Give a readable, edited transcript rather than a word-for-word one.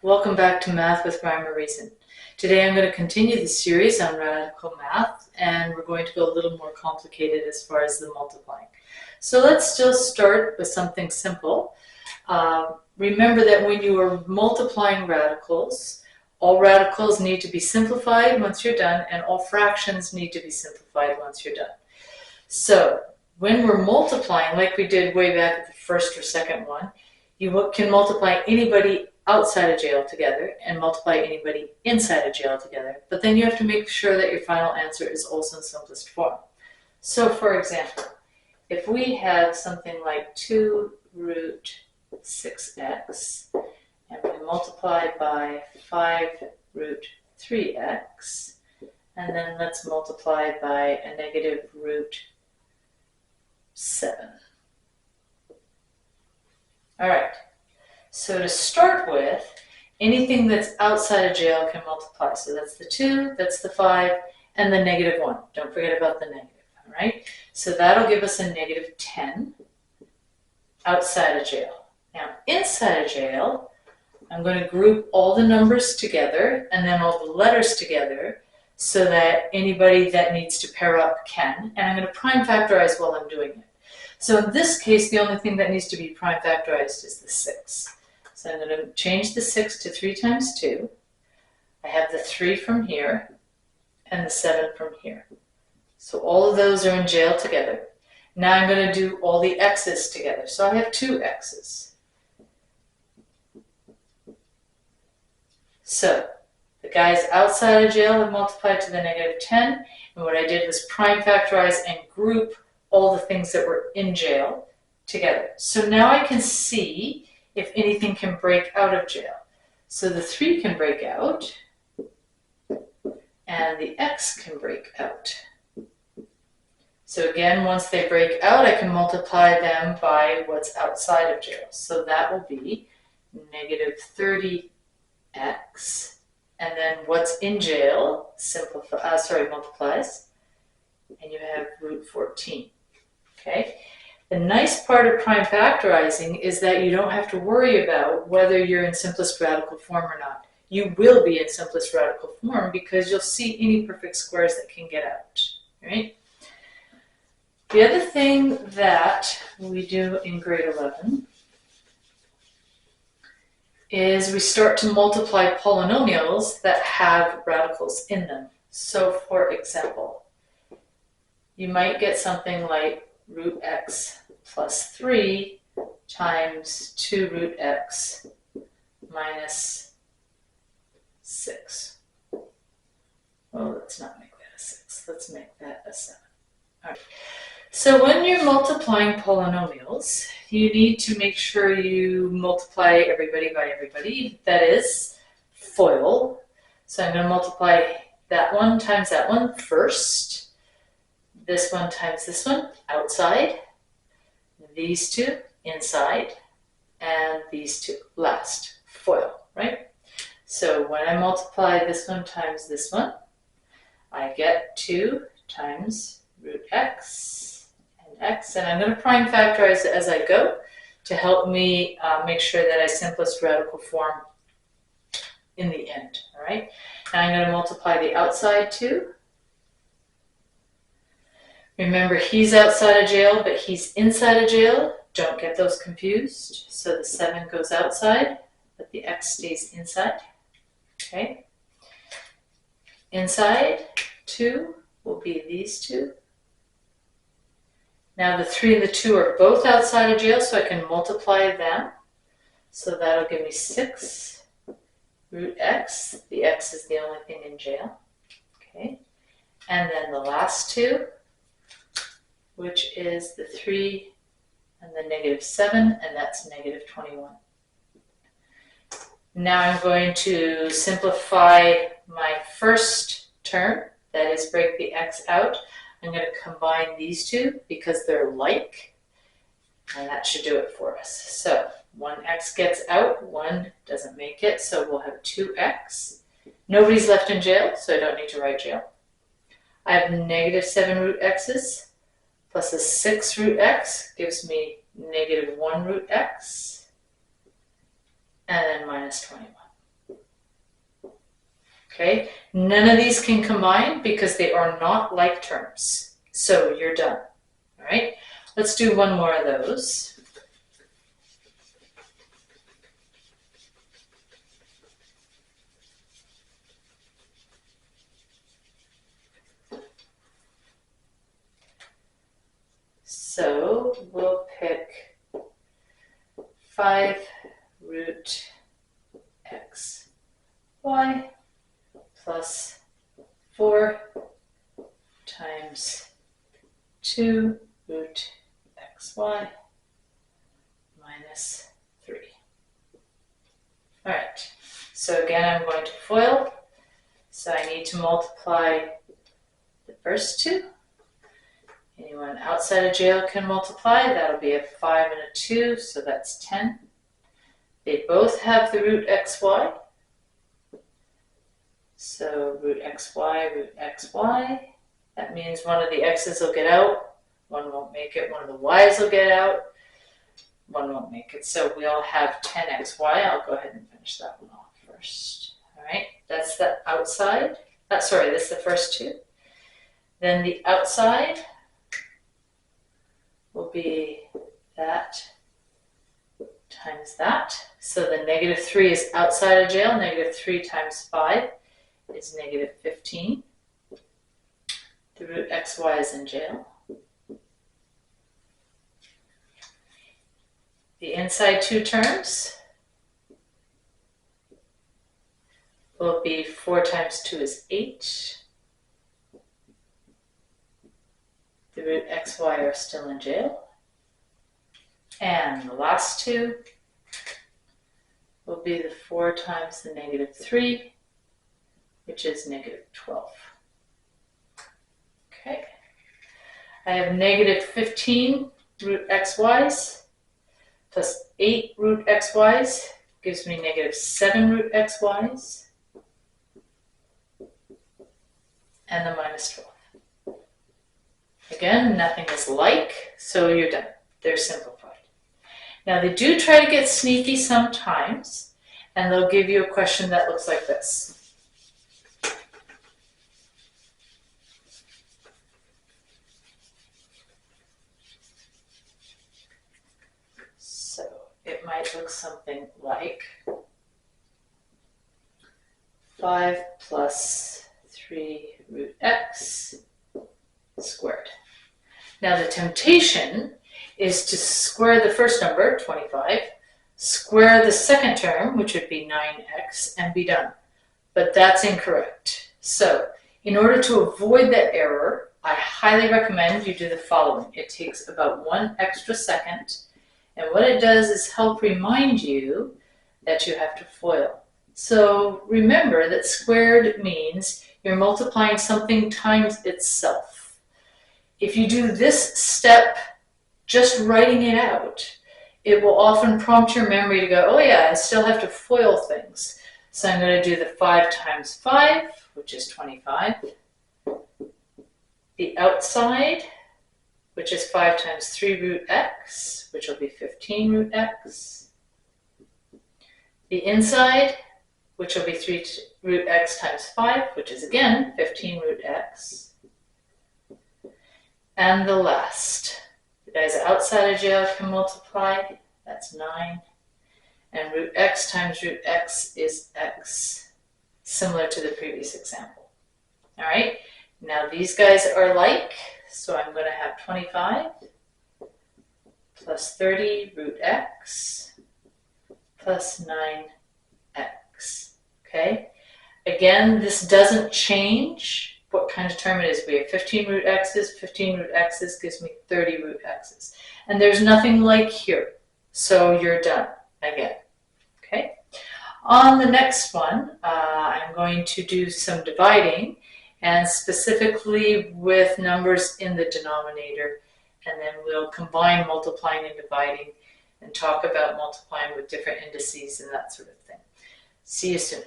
Welcome back to Math with Rhyme or Reason. Today I'm going to continue the series on radical math, and we're going to go a little more complicated as far as the multiplying. So let's still start with something simple. Remember that when you are multiplying radicals, all radicals need to be simplified once you're done, and all fractions need to be simplified once you're done. So when we're multiplying, like we did way back at the first or second one, you can multiply anybody outside of jail together and multiply anybody inside of jail together, but then you have to make sure that your final answer is also in simplest form. So for example, if we have something like 2 root 6x and we multiply by 5 root 3x, and then let's multiply by a negative root 7. All right. So to start with, anything that's outside of jail can multiply. So that's the 2, that's the 5, and the negative 1. Don't forget about the negative, all right? So that'll give us a negative 10 outside of jail. Now, inside of jail, I'm going to group all the numbers together and then all the letters together so that anybody that needs to pair up can. And I'm going to prime factorize while I'm doing it. So in this case, the only thing that needs to be prime factorized is the 6. So I'm going to change the 6 to 3 times 2. I have the 3 from here and the 7 from here. So all of those are in jail together. Now I'm going to do all the x's together. So I have 2 x's. So the guys outside of jail have multiplied to the negative 10. And what I did was prime factorize and group all the things that were in jail together. So now I can see if anything can break out of jail. So the 3 can break out, and the x can break out. So again, once they break out, I can multiply them by what's outside of jail. So that will be negative 30x, and then what's in jail multiplies, and you have root 14. Okay. The nice part of prime factorizing is that you don't have to worry about whether you're in simplest radical form or not. You will be in simplest radical form because you'll see any perfect squares that can get out. Right? The other thing that we do in grade 11 is we start to multiply polynomials that have radicals in them. So for example, you might get something like root x plus 3 times 2 root x minus 6. Well, let's not make that a 6. Let's make that a 7. All right. So when you're multiplying polynomials, you need to make sure you multiply everybody by everybody. That is FOIL. So I'm going to multiply that one times that one first. This one times this one, outside, these two, inside, and these two, last, FOIL, right? So when I multiply this one times this one, I get 2 times root x, and I'm going to prime factorize it as I go to help me make sure that I simplest radical form in the end, all right? Now I'm going to multiply the outside 2. Remember, he's outside of jail, but he's inside of jail. Don't get those confused. So the 7 goes outside, but the x stays inside. Okay? Inside 2 will be these 2. Now the 3 and the 2 are both outside of jail, so I can multiply them. So that'll give me 6 root x. The x is the only thing in jail. Okay? And then the last 2, which is the 3 and the negative 7, and that's negative 21. Now I'm going to simplify my first term, that is break the x out. I'm going to combine these two because they're like, and that should do it for us. So 1x gets out, 1 doesn't make it, so we'll have 2x. Nobody's left in jail, so I don't need to write jail. I have negative 7 root x's. Plus a 6 root x gives me negative 1 root x, and then minus 21. Okay, none of these can combine because they are not like terms. So you're done. All right, let's do one more of those. So we'll pick 5 root x y plus 4 times 2 root xy minus 3. All right, so again, I'm going to FOIL. So I need to multiply the first two. Anyone outside of jail can multiply. That'll be a 5 and a 2, so that's 10. They both have the root xy. So root xy. That means one of the x's will get out, one won't make it, one of the y's will get out, one won't make it. So we'll have 10xy. I'll go ahead and finish that one off first. All right, that's the outside. Sorry, that's the first two. Then the outside will be that times that. So the -3 is outside of jail. -3 times 5 is -15. The root xy is in jail. The inside two terms will be 4 times 2 is 8. The root xy are still in jail. And the last two will be the 4 times the -3, which is -12. Okay. I have -15 root xy's plus 8 root xy's gives me -7 root xy's and the -12. Again, nothing is like, so you're done. They're simplified. Now they do try to get sneaky sometimes, and they'll give you a question that looks like this. So it might look something like 5 plus 3 root x squared. Now the temptation is to square the first number, 25, square the second term, which would be 9x, and be done. But that's incorrect. So in order to avoid that error, I highly recommend you do the following. It takes about 1 extra second, and what it does is help remind you that you have to FOIL. So remember that squared means you're multiplying something times itself. If you do this step, just writing it out, it will often prompt your memory to go, oh yeah, I still have to FOIL things. So I'm going to do the 5 times 5, which is 25. The outside, which is 5 times 3 root x, which will be 15 root x. The inside, which will be 3 root x times 5, which is again 15 root x. And the last, the guys outside of jail can multiply, that's 9. And root x times root x is x, similar to the previous example. All right, now these guys are like, so I'm going to have 25 plus 30 root x plus 9x, okay? Again, this doesn't change what kind of term it is. We have 15 root x's, 15 root x's gives me 30 root x's. And there's nothing like here, so you're done again, okay? On the next one, I'm going to do some dividing, and specifically with numbers in the denominator, and then we'll combine multiplying and dividing and talk about multiplying with different indices and that sort of thing. See you soon.